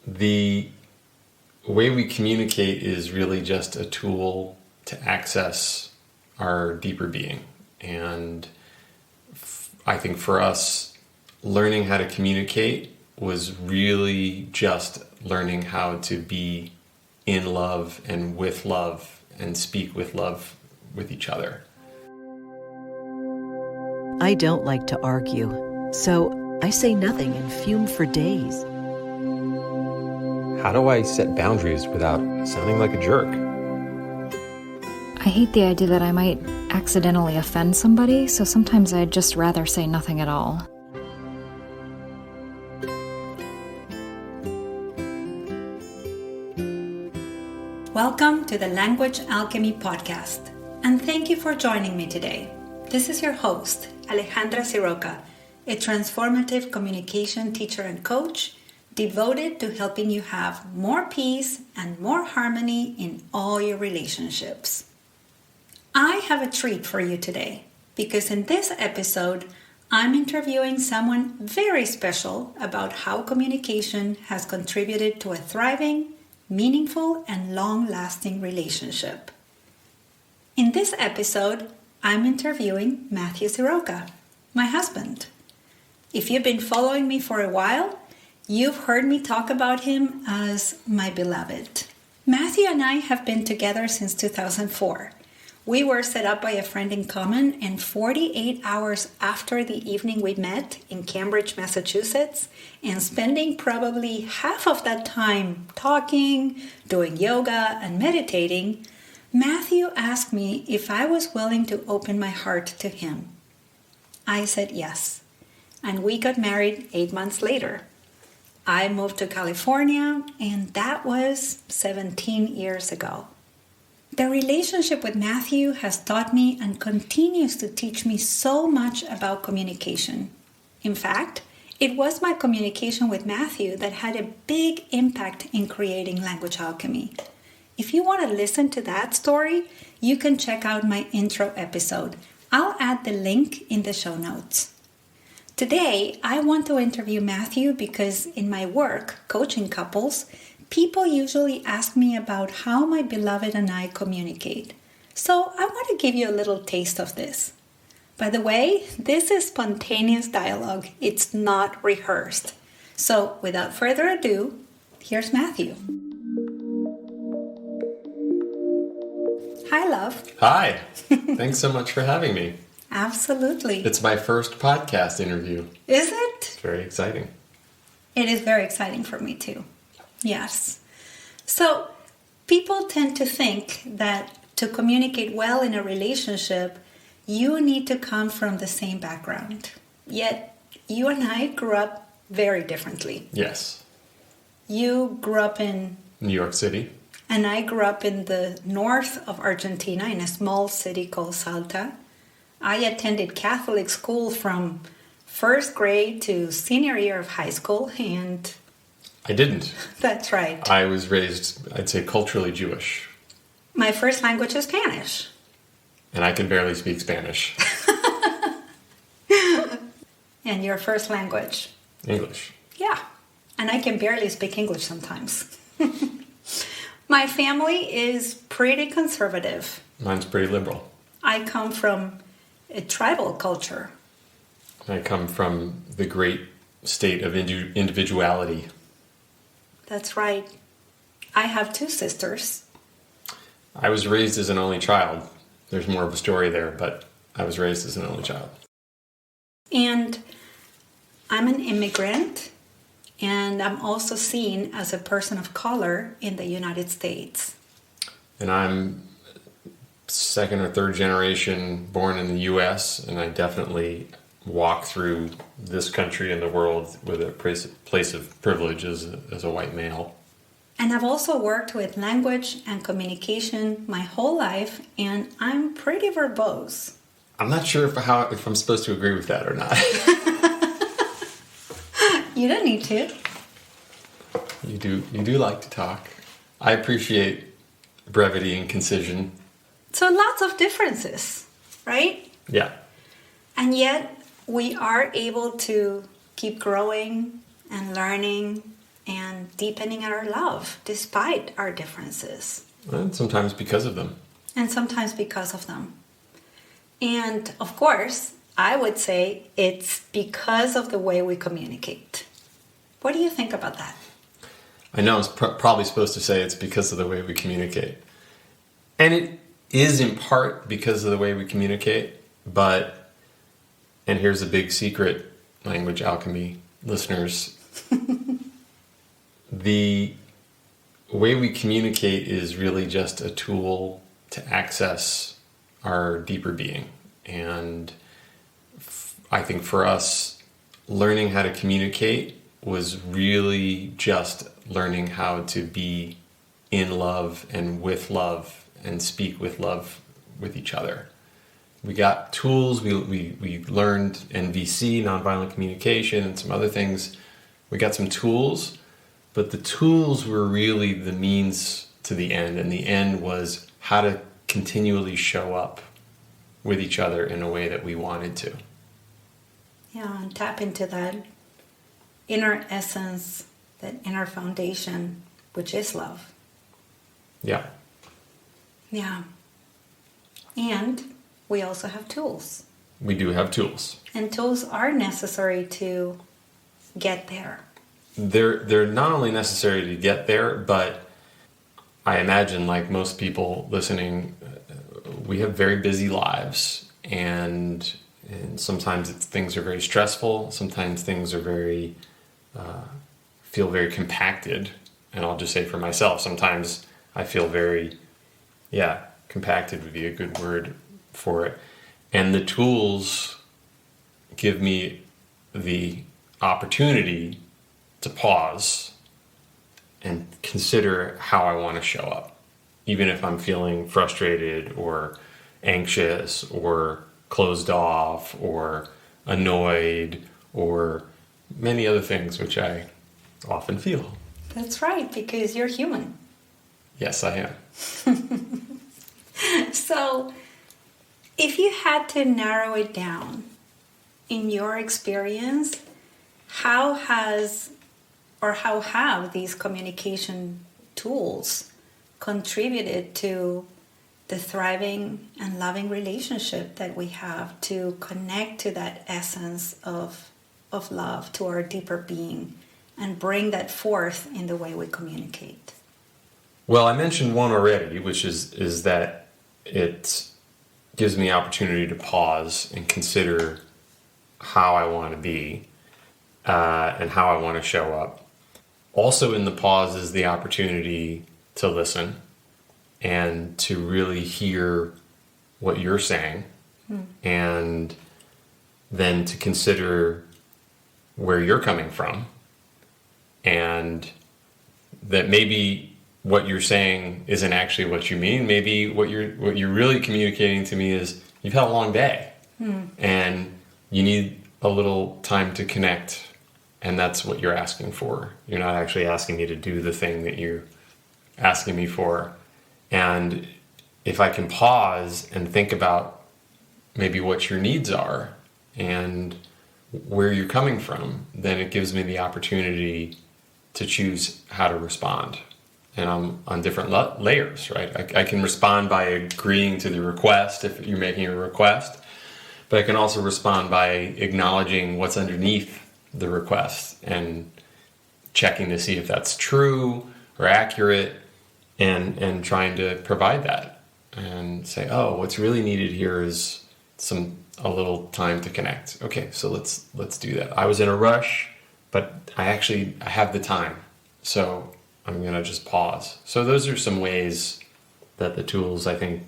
the way we communicate is really just a tool to access our deeper being. And I think for us, learning how to communicate was really just learning how to be in love and with love and speak with love with each other. I don't like to argue, so I say nothing and fume for days. How do I set boundaries without sounding like a jerk? I hate the idea that I might accidentally offend somebody, so sometimes I'd just rather say nothing at all. Welcome to the Language Alchemy Podcast, and thank you for joining me today. This is your host, Alejandra Siroka, a transformative communication teacher and coach devoted to helping you have more peace and more harmony in all your relationships. I have a treat for you today because in this episode, I'm interviewing someone very special about how communication has contributed to a thriving, meaningful, and long-lasting relationship. In this episode, I'm interviewing Matthew Siroka, my husband. If you've been following me for a while, you've heard me talk about him as my beloved. Matthew and I have been together since 2004. We were set up by a friend in common, and 48 hours after the evening we met in Cambridge, Massachusetts, and spending probably half of that time talking, doing yoga, and meditating, Matthew asked me if I was willing to open my heart to him. I said yes, and we got married 8 months later. I moved to California, and that was 17 years ago. The relationship with Matthew has taught me and continues to teach me so much about communication. In fact, it was my communication with Matthew that had a big impact in creating Language Alchemy. If you want to listen to that story, you can check out my intro episode. I'll add the link in the show notes. Today, I want to interview Matthew because in my work, coaching couples, people usually ask me about how my beloved and I communicate. So I want to give you a little taste of this. By the way, this is spontaneous dialogue. It's not rehearsed. So without further ado, here's Matthew. Hi, love. Hi. Thanks so much for having me. Absolutely. It's my first podcast interview. Is it? It's very exciting. It is very exciting for me too. Yes. So people tend to think that to communicate well in a relationship, you need to come from the same background. Yet you and I grew up very differently. Yes. You grew up in New York City. And I grew up in the north of Argentina in a small city called Salta. I attended Catholic school from first grade to senior year of high school, and I didn't. That's right. I was raised, I'd say, culturally Jewish. My first language is Spanish. And I can barely speak Spanish. And your first language? English. Yeah. And I can barely speak English sometimes. My family is pretty conservative. Mine's pretty liberal. I come from a tribal culture. I come from the great state of individuality. That's right. I have 2 sisters. I was raised as an only child. There's more of a story there, but I was raised as an only child. And I'm an immigrant, and I'm also seen as a person of color in the United States. And I'm second or third generation born in the U.S., and I definitely walk through this country and the world with a place of privilege as a white male. And I've also worked with language and communication my whole life, and I'm pretty verbose. I'm not sure if I'm supposed to agree with that or not. You don't need to. You do like to talk. I appreciate brevity and concision. So lots of differences, right? Yeah. And yet we are able to keep growing and learning and deepening our love despite our differences. And sometimes because of them. And sometimes because of them. And of course, I would say it's because of the way we communicate. What do you think about that? I know I was probably supposed to say it's because of the way we communicate. And it is in part because of the way we communicate, but, and here's a big secret, Language Alchemy listeners, the way we communicate is really just a tool to access our deeper being. And I think for us, learning how to communicate was really just learning how to be in love and with love and speak with love with each other. We got tools, we learned NVC, nonviolent communication, and some other things. We got some tools, but the tools were really the means to the end, and the end was how to continually show up with each other in a way that we wanted to. Yeah, and tap into that inner essence, that inner foundation, which is love. Yeah. Yeah. And we also have tools. We do have tools. And tools are necessary to get there. They're not only necessary to get there, but I imagine, like most people listening, we have very busy lives, and sometimes things are very stressful. Sometimes things are very feel very compacted. And I'll just say for myself, sometimes I feel very, compacted would be a good word for it. And the tools give me the opportunity to pause and consider how I want to show up. Even if I'm feeling frustrated or anxious or closed off or annoyed or many other things, which I often feel. That's right, because you're human. Yes, I am. So, if you had to narrow it down, in your experience, how have these communication tools contributed to the thriving and loving relationship that we have to connect to that essence of love, to our deeper being, and bring that forth in the way we communicate? Well, I mentioned one already, which is that it gives me opportunity to pause and consider how I want to be and how I want to show up. Also in the pause is the opportunity to listen and to really hear what you're saying, and then to consider where you're coming from, and that maybe what you're saying isn't actually what you mean. Maybe what you're really communicating to me is you've had a long day and you need a little time to connect, and that's what you're asking for. You're not actually asking me to do the thing that you're asking me for. And if I can pause and think about maybe what your needs are and where you're coming from, then it gives me the opportunity to choose how to respond. And I'm on different layers, right? I can respond by agreeing to the request if you're making a request, but I can also respond by acknowledging what's underneath the request and checking to see if that's true or accurate, and trying to provide that and say, oh, what's really needed here is a little time to connect. Okay, so let's do that. I was in a rush, but I have the time, so I'm going to just pause. So those are some ways that the tools, I think,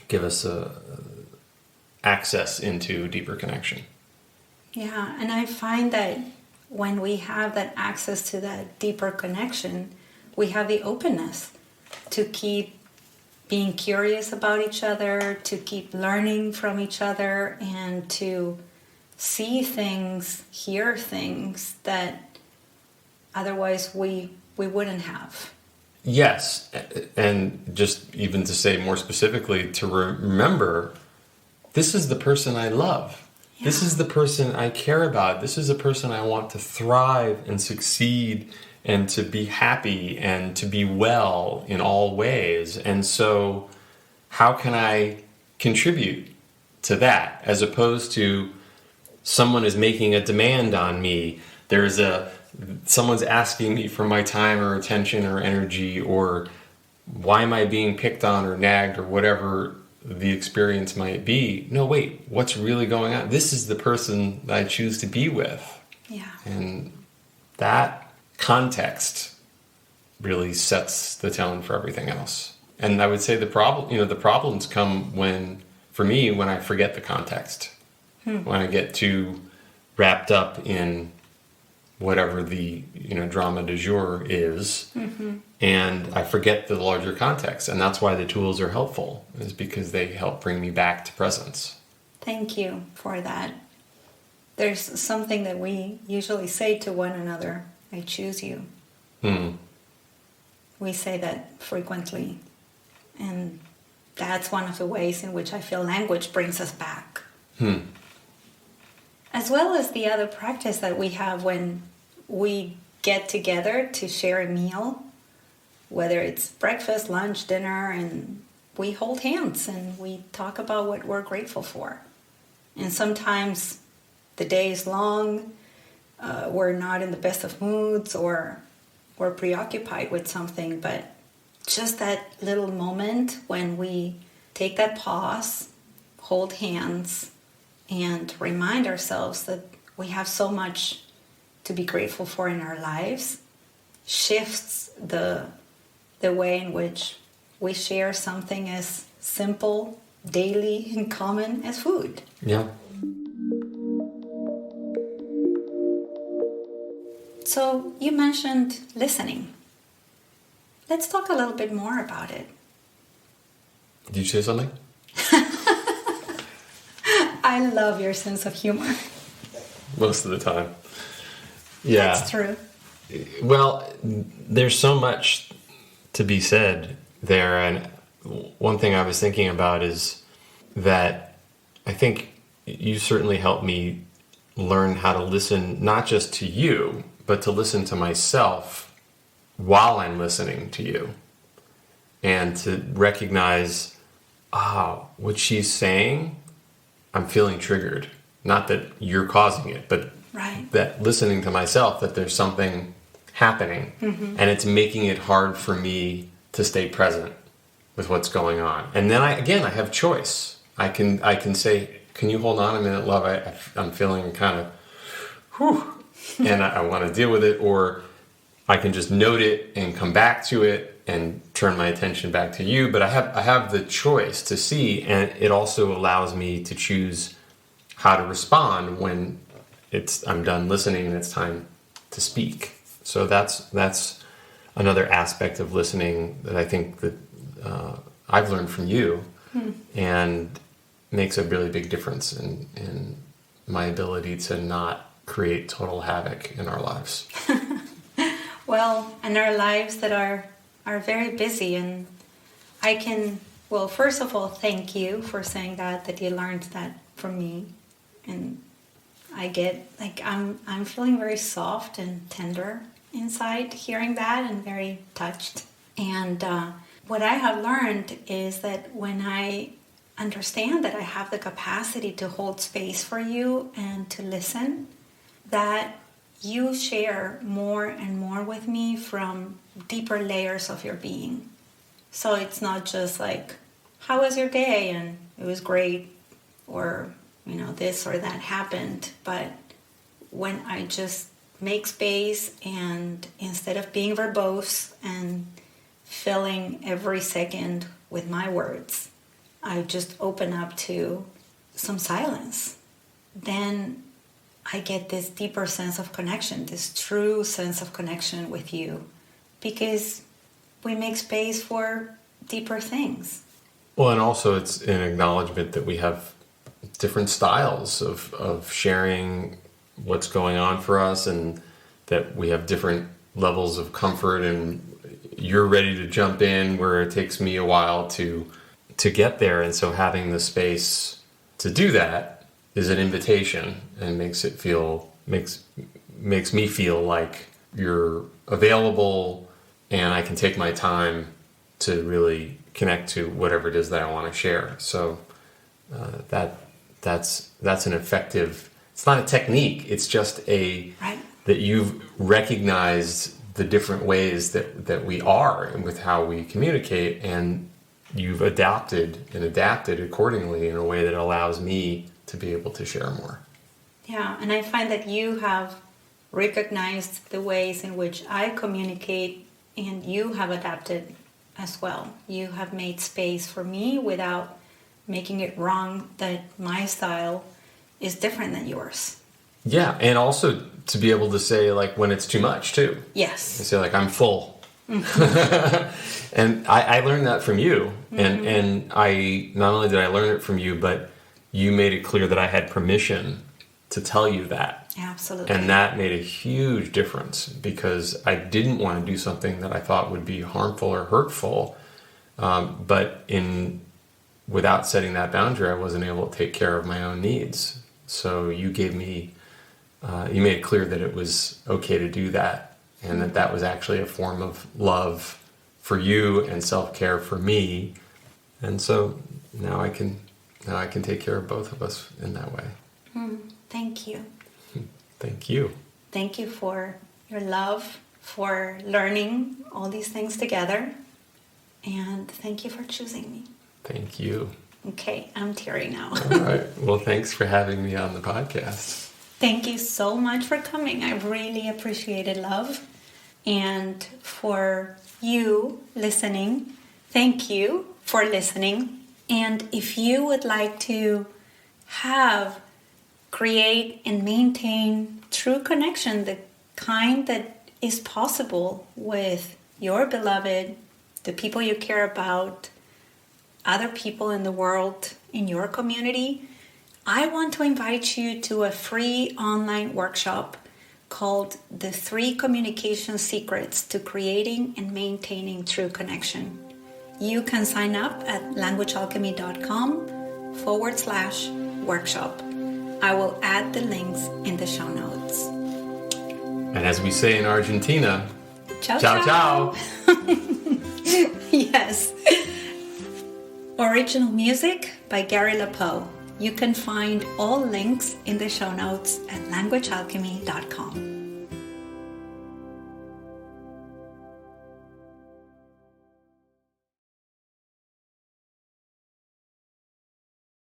give us access into deeper connection. Yeah, and I find that when we have that access to that deeper connection, we have the openness to keep being curious about each other, to keep learning from each other, and to see things, hear things that otherwise we wouldn't have. Yes, and just even to say more specifically, to remember, this is the person I love. This is the person I care about. This is a person I want to thrive and succeed and to be happy and to be well in all ways. And so how can I contribute to that, as opposed to someone is making a demand on me? Someone's asking me for my time or attention or energy, or why am I being picked on or nagged or whatever the experience might be. No, wait, what's really going on? This is the person that I choose to be with. Yeah. And that context really sets the tone for everything else. And I would say the problems come when I forget the context. When I get too wrapped up in whatever the drama du jour is, and I forget the larger context. And that's why the tools are helpful, is because they help bring me back to presence. Thank you for that. There's something that we usually say to one another: I choose you. We say that frequently, and that's one of the ways in which I feel language brings us back. As well as the other practice that we have when we get together to share a meal, whether it's breakfast, lunch, dinner, and we hold hands and we talk about what we're grateful for. And sometimes the day is long, we're not in the best of moods, or we're preoccupied with something, but just that little moment when we take that pause, hold hands, and remind ourselves that we have so much to be grateful for in our lives, shifts the way in which we share something as simple, daily, and common as food. Yeah. So you mentioned listening. Let's talk a little bit more about it. Did you say something? I love your sense of humor. Most of the time. Yeah. That's true. Well, there's so much to be said there. And one thing I was thinking about is that I think you certainly helped me learn how to listen, not just to you, but to listen to myself while I'm listening to you. And to recognize, what she's saying, I'm feeling triggered. Not that you're causing it, but that listening to myself, that there's something happening, and it's making it hard for me to stay present with what's going on. And then I have choice. I can say, can you hold on a minute, love? I'm feeling kind of, and I want to deal with it, or I can just note it and come back to it and turn my attention back to you. But I have the choice to see, and it also allows me to choose how to respond when I'm done listening and it's time to speak. So that's another aspect of listening that I think that I've learned from you, and makes a really big difference in my ability to not create total havoc in our lives. Well, and our lives that are very busy, and I can, well, first of all, thank you for saying that you learned that from me. And I get, I'm feeling very soft and tender inside hearing that, and very touched. And what I have learned is that when I understand that I have the capacity to hold space for you and to listen, that you share more and more with me from deeper layers of your being. So it's not just like, how was your day? And it was great, or, this or that happened. But when I just make space, and instead of being verbose and filling every second with my words, I just open up to some silence, then I get this deeper sense of connection, this true sense of connection with you, because we make space for deeper things. Well, and also it's an acknowledgement that we have different styles of sharing what's going on for us, and that we have different levels of comfort, and you're ready to jump in where it takes me a while to get there. And so having the space to do that is an invitation, and makes me feel like you're available, and I can take my time to really connect to whatever it is that I want to share. So that's an effective. It's not a technique. It's just that you've recognized the different ways that we are and with how we communicate, and you've adapted accordingly in a way that allows me to be able to share more. Yeah, and I find that you have recognized the ways in which I communicate, and you have adapted as well. You have made space for me without making it wrong that my style is different than yours. Yeah, and also to be able to say, like, when it's too much, too. Yes. And say, like, I'm full. And I learned that from you. And I not only did I learn it from you, but you made it clear that I had permission to tell you that. Absolutely. And that made a huge difference, because I didn't want to do something that I thought would be harmful or hurtful. But without setting that boundary, I wasn't able to take care of my own needs. So you gave me, you made it clear that it was okay to do that, and that was actually a form of love for you and self-care for me. And so now I can take care of both of us in that way. Thank you. Thank you. Thank you for your love, for learning all these things together, and thank you for choosing me. Thank you. Okay, I'm teary now. All right. Well, thanks for having me on the podcast. Thank you so much for coming. I really appreciate it, love. And for you listening, thank you for listening. And if you would like to create and maintain true connection, the kind that is possible with your beloved, the people you care about, other people in the world, in your community, I want to invite you to a free online workshop called The 3 Communication Secrets to Creating and Maintaining True Connection. You can sign up at languagealchemy.com/workshop. I will add the links in the show notes. And as we say in Argentina, ciao, ciao, ciao. Yes. Original music by Gary LaPoe. You can find all links in the show notes at languagealchemy.com.